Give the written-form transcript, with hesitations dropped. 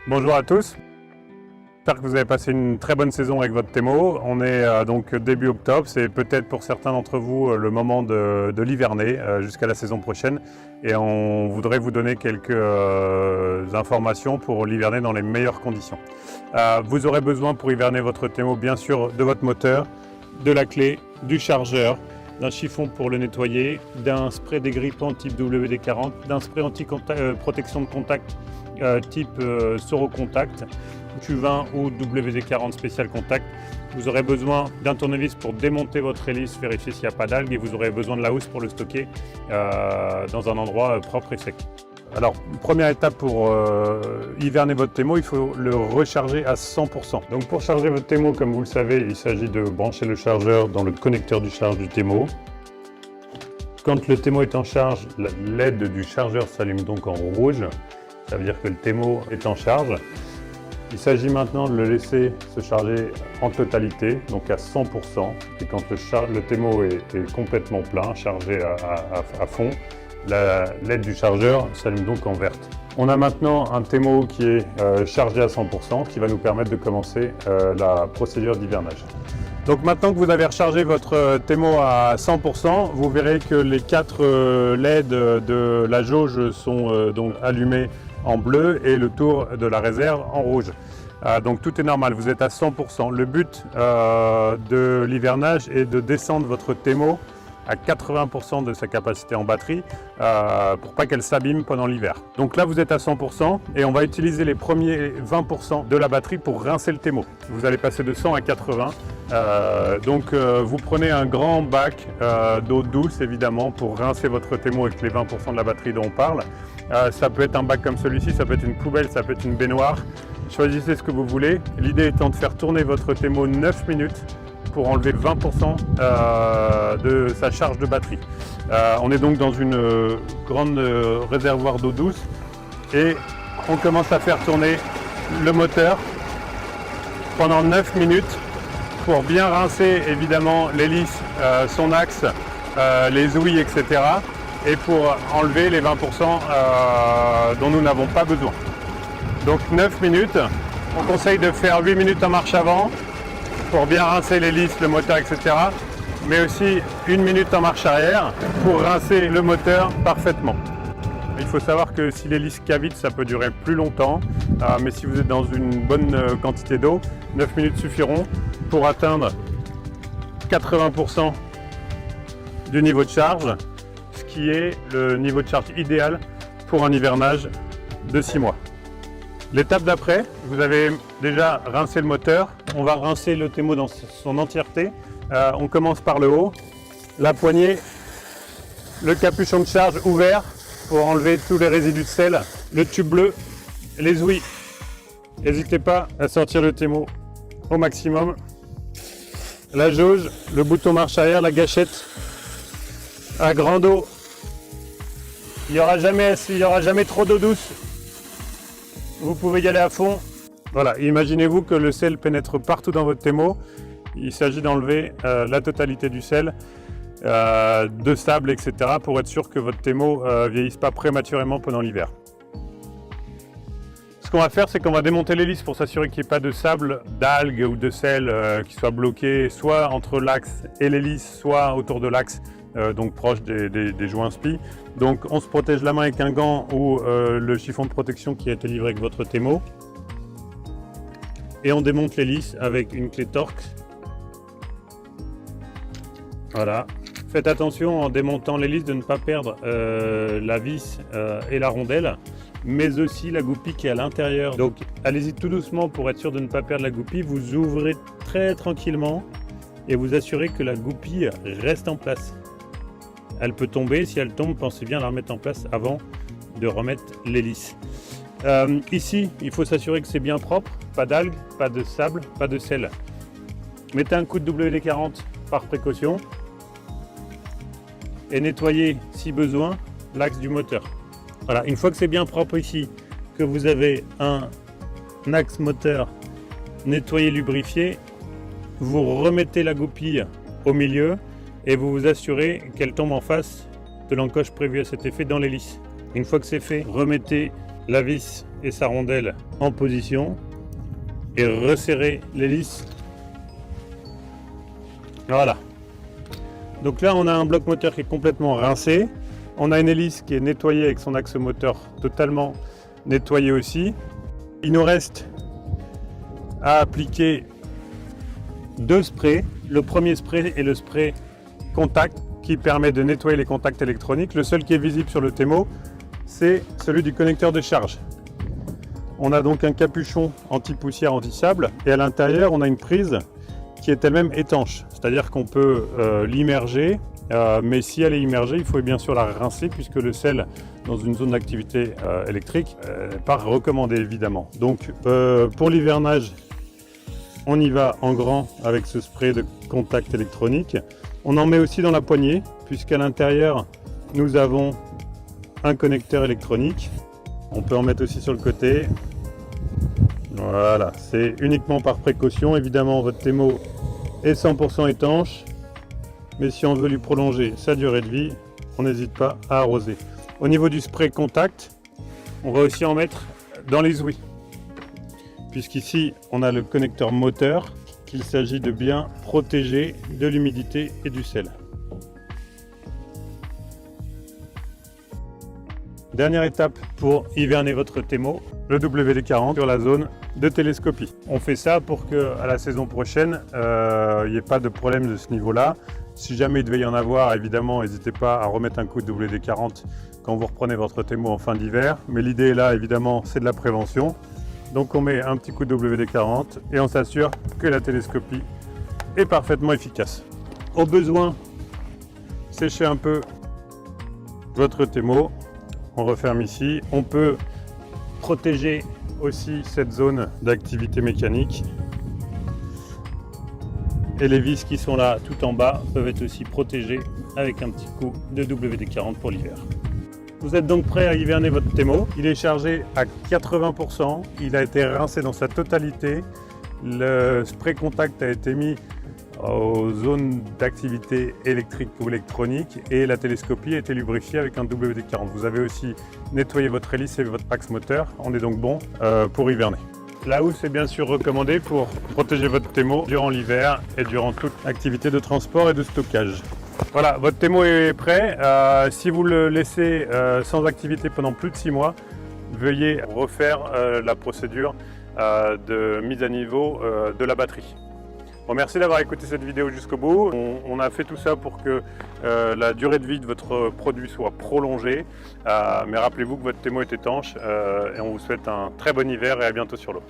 Bonjour à tous, j'espère que vous avez passé une très bonne saison avec votre Temo. On est donc début octobre, c'est peut-être pour certains d'entre vous le moment de l'hiverner jusqu'à la saison prochaine. Et on voudrait vous donner quelques informations pour l'hiverner dans les meilleures conditions. Vous aurez besoin pour hiverner votre Temo bien sûr de votre moteur, de la clé, du chargeur, d'un chiffon pour le nettoyer, d'un spray dégrippant type WD-40, d'un spray anti-protection de contact type Soro Contact, Q20 ou WD-40 spécial contact. Vous aurez besoin d'un tournevis pour démonter votre hélice, vérifier s'il n'y a pas d'algues, et vous aurez besoin de la housse pour le stocker dans un endroit propre et sec. Alors, première étape pour hiverner votre Temo, il faut le recharger à 100%. Donc pour charger votre Temo, comme vous le savez, il s'agit de brancher le chargeur dans le connecteur du charge du Temo. Quand le Temo est en charge, la LED du chargeur s'allume donc en rouge. Ça veut dire que le Temo est en charge. Il s'agit maintenant de le laisser se charger en totalité, donc à 100%. Et quand le Temo est complètement plein, chargé à fond, la LED du chargeur s'allume donc en verte. On a maintenant un Temo qui est chargé à 100%, qui va nous permettre de commencer la procédure d'hivernage. Donc maintenant que vous avez rechargé votre Temo à 100%, vous verrez que les 4 LED de la jauge sont donc allumés en bleu et le tour de la réserve en rouge. Donc tout est normal, vous êtes à 100%. Le but de l'hivernage est de descendre votre Temo à 80% de sa capacité en batterie pour pas qu'elle s'abîme pendant l'hiver. Donc là vous êtes à 100% et on va utiliser les premiers 20% de la batterie pour rincer le Temo. Vous allez passer de 100 à 80. Vous prenez un grand bac d'eau douce évidemment pour rincer votre Temo avec les 20% de la batterie dont on parle. Ça peut être un bac comme celui-ci, ça peut être une poubelle, ça peut être une baignoire. Choisissez ce que vous voulez. L'idée étant de faire tourner votre Temo 9 minutes pour enlever 20% de sa charge de batterie. On est donc dans une grande réservoir d'eau douce et on commence à faire tourner le moteur pendant 9 minutes pour bien rincer évidemment l'hélice, son axe, les ouïes, etc. et pour enlever les 20% dont nous n'avons pas besoin. Donc 9 minutes, on conseille de faire 8 minutes en marche avant pour bien rincer l'hélice, le moteur, etc. Mais aussi 1 minute en marche arrière pour rincer le moteur parfaitement. Il faut savoir que si l'hélice cavite, ça peut durer plus longtemps, mais si vous êtes dans une bonne quantité d'eau, 9 minutes suffiront pour atteindre 80% du niveau de charge, ce qui est le niveau de charge idéal pour un hivernage de 6 mois. L'étape d'après, vous avez déjà rincé le moteur, on va rincer le Temo dans son entièreté. On commence par le haut, la poignée, le capuchon de charge ouvert pour enlever tous les résidus de sel, le tube bleu, les ouïes. N'hésitez pas à sortir le Temo au maximum. La jauge, le bouton marche arrière, la gâchette à grande eau. Il n'y aura jamais trop d'eau douce. Vous pouvez y aller à fond. Voilà, imaginez-vous que le sel pénètre partout dans votre Temo. Il s'agit d'enlever la totalité du sel, de sable, etc. pour être sûr que votre Temo ne vieillisse pas prématurément pendant l'hiver. Ce qu'on va faire, c'est qu'on va démonter l'hélice pour s'assurer qu'il n'y ait pas de sable, d'algues ou de sel qui soit bloqué soit entre l'axe et l'hélice, soit autour de l'axe, donc proche des joints spi. Donc on se protège la main avec un gant ou le chiffon de protection qui a été livré avec votre Temo. Et on démonte l'hélice avec une clé Torx. Voilà. Faites attention en démontant l'hélice de ne pas perdre la vis et la rondelle, mais aussi la goupille qui est à l'intérieur. Donc allez-y tout doucement pour être sûr de ne pas perdre la goupille. Vous ouvrez très tranquillement et vous assurez que la goupille reste en place. Elle peut tomber, si elle tombe, pensez bien à la remettre en place avant de remettre l'hélice. Ici, il faut s'assurer que c'est bien propre, pas d'algues, pas de sable, pas de sel. Mettez un coup de WD-40 par précaution et nettoyez, si besoin, l'axe du moteur. Voilà, une fois que c'est bien propre ici, que vous avez un axe moteur nettoyé, lubrifié, vous remettez la goupille au milieu et vous vous assurez qu'elle tombe en face de l'encoche prévue à cet effet dans l'hélice. Une fois que c'est fait, remettez la vis et sa rondelle en position et resserrer l'hélice. Voilà. Donc là, on a un bloc moteur qui est complètement rincé. On a une hélice qui est nettoyée avec son axe moteur totalement nettoyé aussi. Il nous reste à appliquer 2 sprays. Le premier spray est le spray contact qui permet de nettoyer les contacts électroniques. Le seul qui est visible sur le Temo, c'est celui du connecteur de charge. On a donc un capuchon anti-poussière, anti-sable et à l'intérieur, on a une prise qui est elle-même étanche. C'est-à-dire qu'on peut l'immerger, mais si elle est immergée, il faut bien sûr la rincer puisque le sel dans une zone d'activité électrique n'est pas recommandé évidemment. Donc pour l'hivernage, on y va en grand avec ce spray de contact électronique. On en met aussi dans la poignée puisqu'à l'intérieur, nous avons un connecteur électronique. On peut en mettre aussi sur le côté. Voilà, c'est uniquement par précaution. Évidemment, votre Temo est 100% étanche. Mais si on veut lui prolonger sa durée de vie, on n'hésite pas à arroser. Au niveau du spray contact, on va aussi en mettre dans les ouïes. Puisqu'ici, on a le connecteur moteur qu'il s'agit de bien protéger de l'humidité et du sel. Dernière étape pour hiverner votre Temo, le WD-40 sur la zone de télescopie. On fait ça pour qu'à la saison prochaine, il n'y ait pas de problème de ce niveau-là. Si jamais il devait y en avoir, évidemment, n'hésitez pas à remettre un coup de WD-40 quand vous reprenez votre Temo en fin d'hiver. Mais l'idée là, évidemment, c'est de la prévention. Donc on met un petit coup de WD-40 et on s'assure que la télescopie est parfaitement efficace. Au besoin, séchez un peu votre Temo. On referme ici. On peut protéger aussi cette zone d'activité mécanique. Et les vis qui sont là tout en bas peuvent être aussi protégées avec un petit coup de WD-40 pour l'hiver. Vous êtes donc prêt à hiverner votre Temo. Il est chargé à 80%. Il a été rincé dans sa totalité. Le spray contact a été mis aux zones d'activité électrique ou électronique et la télescopie a été lubrifiée avec un WD-40. Vous avez aussi nettoyé votre hélice et votre axe moteur. On est donc bon pour hiverner. La housse est bien sûr recommandée pour protéger votre Temo durant l'hiver et durant toute activité de transport et de stockage. Voilà, votre Temo est prêt. Si vous le laissez sans activité pendant plus de 6 mois, veuillez refaire la procédure de mise à niveau de la batterie. Bon, merci d'avoir écouté cette vidéo jusqu'au bout. On a fait tout ça pour que la durée de vie de votre produit soit prolongée. Mais rappelez-vous que votre Temo est étanche et on vous souhaite un très bon hiver et à bientôt sur l'eau.